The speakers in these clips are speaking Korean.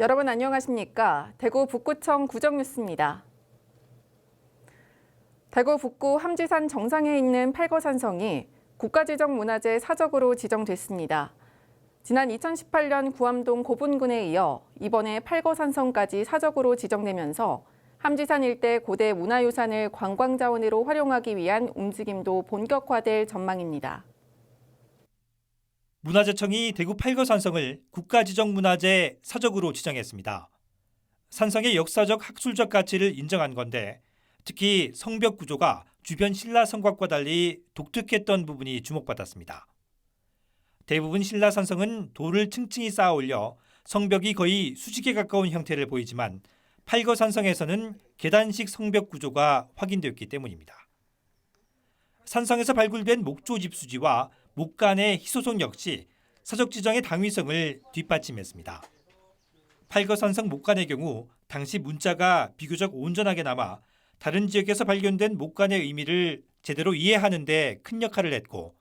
여러분 안녕하십니까? 대구 북구청 구정뉴스입니다. 대구 북구 함지산 정상에 있는 팔거산성이 국가지정문화재 사적으로 지정됐습니다. 지난 2018년 구암동 고분군에 이어 이번에 팔거산성까지 사적으로 지정되면서 함지산 일대 고대 문화유산을 관광자원으로 활용하기 위한 움직임도 본격화될 전망입니다. 문화재청이 대구 팔거산성을 국가지정문화재 사적으로 지정했습니다. 산성의 역사적 학술적 가치를 인정한 건데 특히 성벽 구조가 주변 신라 성곽과 달리 독특했던 부분이 주목받았습니다. 대부분 신라 산성은 돌을 층층이 쌓아 올려 성벽이 거의 수직에 가까운 형태를 보이지만 팔거산성에서는 계단식 성벽 구조가 확인되었기 때문입니다. 산성에서 발굴된 목조 집수지와 목간의 희소성 역시 사적 지정의 당위성을 뒷받침했습니다. 팔거산성 목간의 경우 당시 문자가 비교적 온전하게 남아 다른 지역에서 발견된 목간의 의미를 제대로 이해하는 데 큰 역할을 했고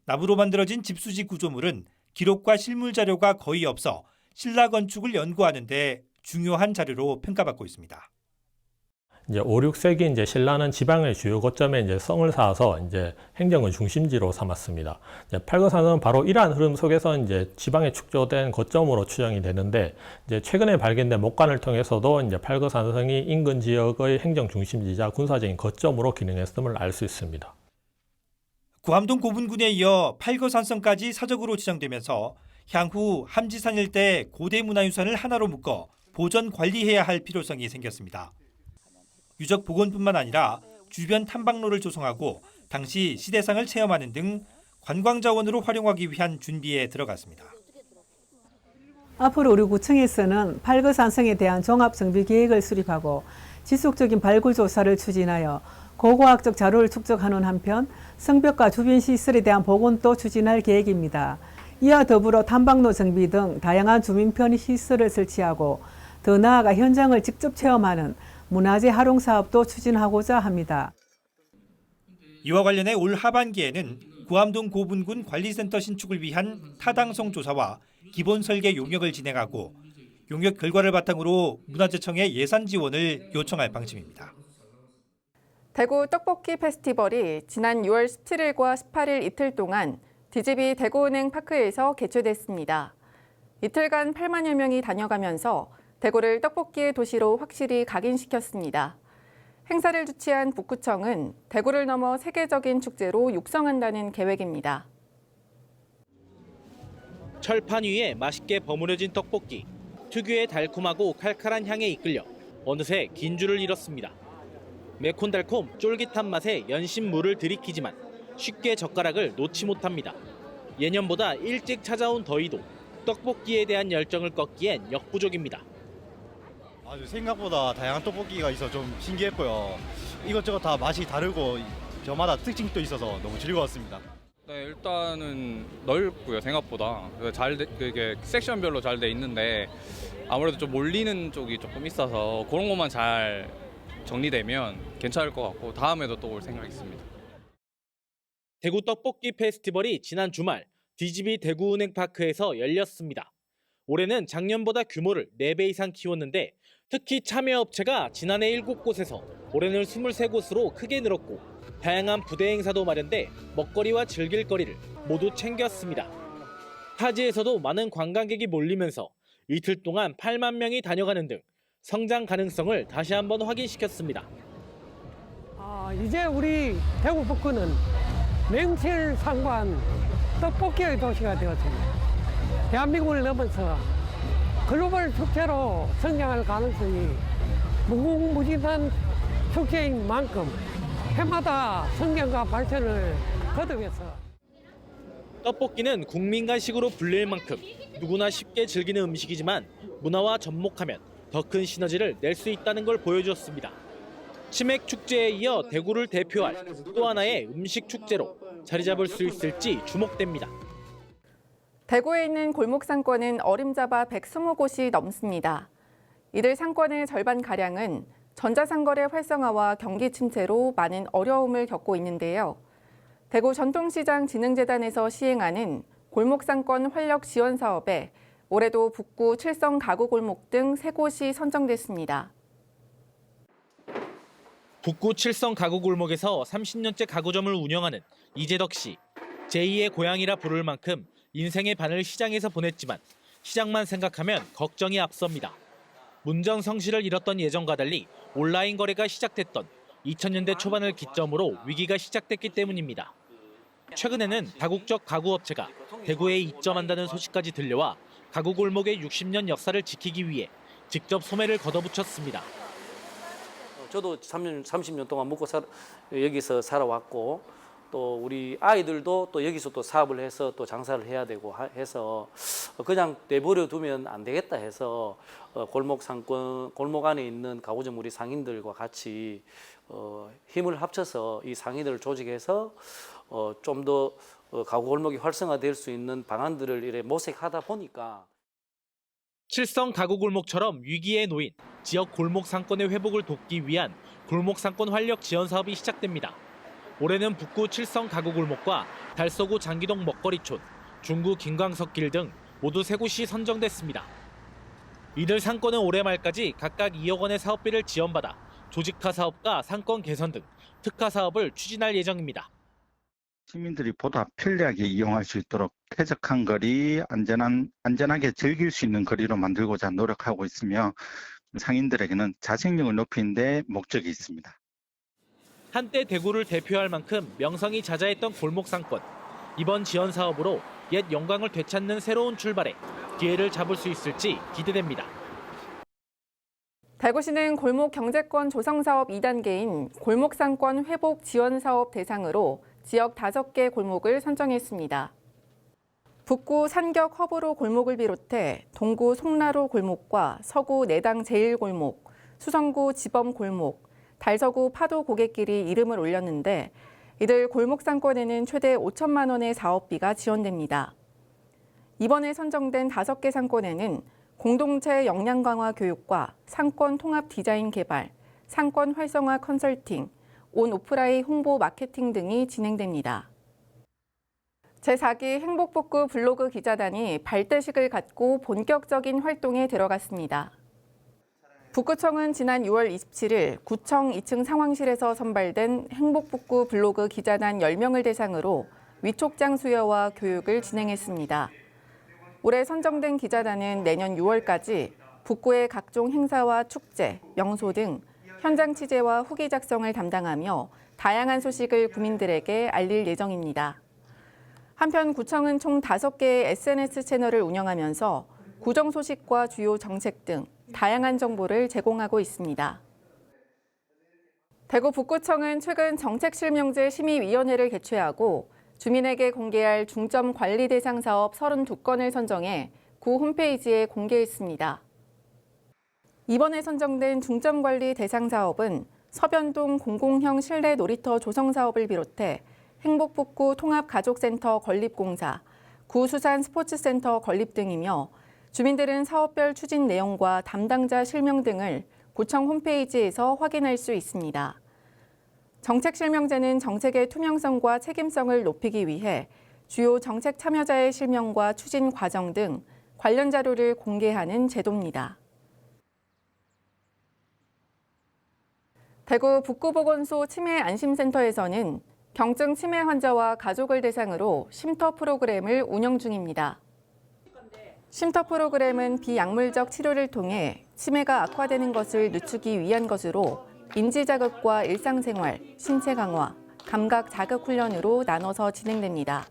나무로 만들어진 집수지 구조물은 기록과 실물 자료가 거의 없어 신라 건축을 연구하는 데 중요한 자료로 평가받고 있습니다. 이제 5, 6세기 이제 신라는 지방의 주요 거점에 이제 성을 쌓아서 이제 행정의 중심지로 삼았습니다. 팔거산은 바로 이러한 흐름 속에서 이제 지방에 축조된 거점으로 추정이 되는데 이제 최근에 발견된 목간을 통해서도 이제 팔거산성이 인근 지역의 행정 중심지자 군사적인 거점으로 기능했음을 알 수 있습니다. 구암동 고분군에 이어 팔거산성까지 사적으로 지정되면서 향후 함지산 일대 고대 문화유산을 하나로 묶어 보전 관리해야 할 필요성이 생겼습니다. 유적 복원뿐만 아니라 주변 탐방로를 조성하고 당시 시대상을 체험하는 등 관광 자원으로 활용하기 위한 준비에 들어갔습니다. 앞으로 우리 구청에서는 팔거산성에 대한 종합정비 계획을 수립하고 지속적인 발굴 조사를 추진하여 고고학적 자료를 축적하는 한편 성벽과 주변 시설에 대한 복원도 추진할 계획입니다. 이와 더불어 탐방로 정비 등 다양한 주민 편의 시설을 설치하고 더 나아가 현장을 직접 체험하는 문화재 활용 사업도 추진하고자 합니다. 이와 관련해 올 하반기에는 구암동 고분군 관리센터 신축을 위한 타당성 조사와 기본 설계 용역을 진행하고 용역 결과를 바탕으로 문화재청에 예산 지원을 요청할 방침입니다. 대구 떡볶이 페스티벌이 지난 6월 17일과 18일 이틀 동안 DGB 대구은행 파크에서 개최됐습니다. 이틀간 8만여 명이 다녀가면서 대구를 떡볶이의 도시로 확실히 각인시켰습니다. 행사를 주최한 북구청은 대구를 넘어 세계적인 축제로 육성한다는 계획입니다. 철판 위에 맛있게 버무려진 떡볶이, 특유의 달콤하고 칼칼한 향에 이끌려 어느새 긴 줄을 잃었습니다. 매콤달콤 쫄깃한 맛에 연신물을 들이키지만 쉽게 젓가락을 놓지 못합니다. 예년보다 일찍 찾아온 더위도 떡볶이에 대한 열정을 꺾기엔 역부족입니다. 아주 생각보다 다양한 떡볶이가 있어 좀 신기했고요. 이것저것 다 맛이 다르고 저마다 특징도 있어서 너무 즐거웠습니다. 네, 일단은 넓고요, 생각보다. 이게 섹션별로 잘 돼 있는데 아무래도 좀 몰리는 쪽이 조금 있어서 그런 것만 잘 정리되면 괜찮을 것 같고 다음에도 또 올 생각이 있습니다. 대구 떡볶이 페스티벌이 지난 주말 DGB 대구은행 파크에서 열렸습니다. 올해는 작년보다 규모를 4배 이상 키웠는데 특히 참여업체가 지난해 7곳에서 올해는 23곳으로 크게 늘었고 다양한 부대 행사도 마련돼 먹거리와 즐길거리를 모두 챙겼습니다. 타지에서도 많은 관광객이 몰리면서 이틀 동안 8만 명이 다녀가는 등 성장 가능성을 다시 한번 확인시켰습니다. 이제 우리 대구 북구는 명실상부한 떡볶이의 도시가 되었습니다. 대한민국을 넘어서 글로벌 축제로 성장할 가능성이 무궁무진한 축제인 만큼 해마다 성장과 발전을 거듭해서 떡볶이는 국민간식으로 불릴 만큼 누구나 쉽게 즐기는 음식이지만 문화와 접목하면 더 큰 시너지를 낼 수 있다는 걸 보여주었습니다. 치맥 축제에 이어 대구를 대표할 또 하나의 음식 축제로 자리 잡을 수 있을지 주목됩니다. 대구에 있는 골목 상권은 어림잡아 120곳이 넘습니다. 이들 상권의 절반가량은 전자상거래 활성화와 경기 침체로 많은 어려움을 겪고 있는데요. 대구 전통시장 진흥재단에서 시행하는 골목상권 활력 지원 사업에 올해도 북구 칠성 가구 골목 등 3곳이 선정됐습니다. 북구 칠성 가구 골목에서 30년째 가구점을 운영하는 이재덕 씨. 제2의 고향이라 부를 만큼 인생의 반을 시장에서 보냈지만 시장만 생각하면 걱정이 앞섭니다. 문정성시를 잃었던 예전과 달리 온라인 거래가 시작됐던 2000년대 초반을 기점으로 위기가 시작됐기 때문입니다. 최근에는 다국적 가구업체가 대구에 입점한다는 소식까지 들려와 가구 골목의 60년 역사를 지키기 위해 직접 소매를 걷어붙였습니다. 저도 30년 동안 여기서 살아왔고 또 우리 아이들도 또 여기서 또 사업을 해서 또 장사를 해야 되고 해서 그냥 내버려 두면 안 되겠다 해서 골목 안에 있는 가구점 우리 상인들과 같이 힘을 합쳐서 이 상인들을 조직해서 좀 더 가구 골목이 활성화될 수 있는 방안들을 이렇게 모색하다 보니까 칠성 가구 골목처럼 위기에 놓인 지역 골목 상권의 회복을 돕기 위한 골목 상권 활력 지원 사업이 시작됩니다. 올해는 북구 칠성 가구 골목과 달서구 장기동 먹거리촌, 중구 김광석길 등 모두 3곳이 선정됐습니다. 이들 상권은 올해 말까지 각각 2억 원의 사업비를 지원받아 조직화 사업과 상권 개선 등 특화 사업을 추진할 예정입니다. 시민들이 보다 편리하게 이용할 수 있도록 쾌적한 거리, 안전하게 즐길 수 있는 거리로 만들고자 노력하고 있으며 상인들에게는 자생력을 높이는 데 목적이 있습니다. 한때 대구를 대표할 만큼 명성이 자자했던 골목 상권. 이번 지원 사업으로 옛 영광을 되찾는 새로운 출발에 기회를 잡을 수 있을지 기대됩니다. 대구시는 골목 경제권 조성 사업 2단계인 골목 상권 회복 지원 사업 대상으로 지역 5개 골목을 선정했습니다. 북구 산격 허브로 골목을 비롯해 동구 송나로 골목과 서구 내당 제1골목, 수성구 지범 골목, 달서구 파도 고갯길이 이름을 올렸는데 이들 골목 상권에는 최대 5천만 원의 사업비가 지원됩니다. 이번에 선정된 5개 상권에는 공동체 역량 강화 교육과 상권 통합 디자인 개발, 상권 활성화 컨설팅, 온 오프라인 홍보 마케팅 등이 진행됩니다. 제4기 행복북구 블로그 기자단이 발대식을 갖고 본격적인 활동에 들어갔습니다. 북구청은 지난 6월 27일 구청 2층 상황실에서 선발된 행복북구 블로그 기자단 10명을 대상으로 위촉장 수여와 교육을 진행했습니다. 올해 선정된 기자단은 내년 6월까지 북구의 각종 행사와 축제, 명소 등 현장 취재와 후기 작성을 담당하며 다양한 소식을 구민들에게 알릴 예정입니다. 한편 구청은 총 5개의 SNS 채널을 운영하면서 구정 소식과 주요 정책 등 다양한 정보를 제공하고 있습니다. 대구 북구청은 최근 정책실명제 심의위원회를 개최하고 주민에게 공개할 중점 관리 대상 사업 32건을 선정해 구 홈페이지에 공개했습니다. 이번에 선정된 중점 관리 대상 사업은 서변동 공공형 실내 놀이터 조성 사업을 비롯해 행복북구 통합가족센터 건립공사, 구수산 스포츠센터 건립 등이며 주민들은 사업별 추진 내용과 담당자 실명 등을 구청 홈페이지에서 확인할 수 있습니다. 정책 실명제는 정책의 투명성과 책임성을 높이기 위해 주요 정책 참여자의 실명과 추진 과정 등 관련 자료를 공개하는 제도입니다. 대구 북구보건소 치매안심센터에서는 경증 치매 환자와 가족을 대상으로 쉼터 프로그램을 운영 중입니다. 쉼터 프로그램은 비약물적 치료를 통해 치매가 악화되는 것을 늦추기 위한 것으로 인지 자극과 일상생활, 신체 강화, 감각 자극 훈련으로 나눠서 진행됩니다.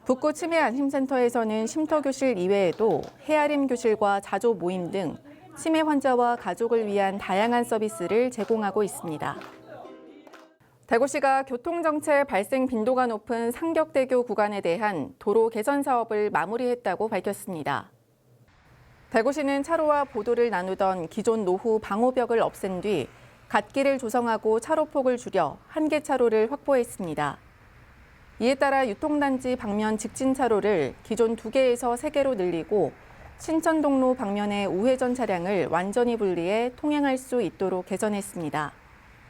북구 치매안심센터에서는 쉼터 교실 이외에도 헤아림 교실과 자조 모임 등 치매 환자와 가족을 위한 다양한 서비스를 제공하고 있습니다. 대구시가 교통정체 발생 빈도가 높은 상격대교 구간에 대한 도로 개선 사업을 마무리했다고 밝혔습니다. 대구시는 차로와 보도를 나누던 기존 노후 방호벽을 없앤 뒤 갓길을 조성하고 차로폭을 줄여 한 개 차로를 확보했습니다. 이에 따라 유통단지 방면 직진 차로를 기존 2개에서 3개로 늘리고 신천동로 방면의 우회전 차량을 완전히 분리해 통행할 수 있도록 개선했습니다.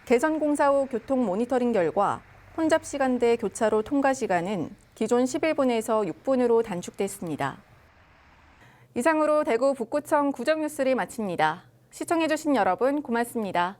개선 공사 후 교통 모니터링 결과 혼잡 시간대 교차로 통과 시간은 기존 11분에서 6분으로 단축됐습니다. 이상으로 대구 북구청 구정뉴스를 마칩니다. 시청해주신 여러분 고맙습니다.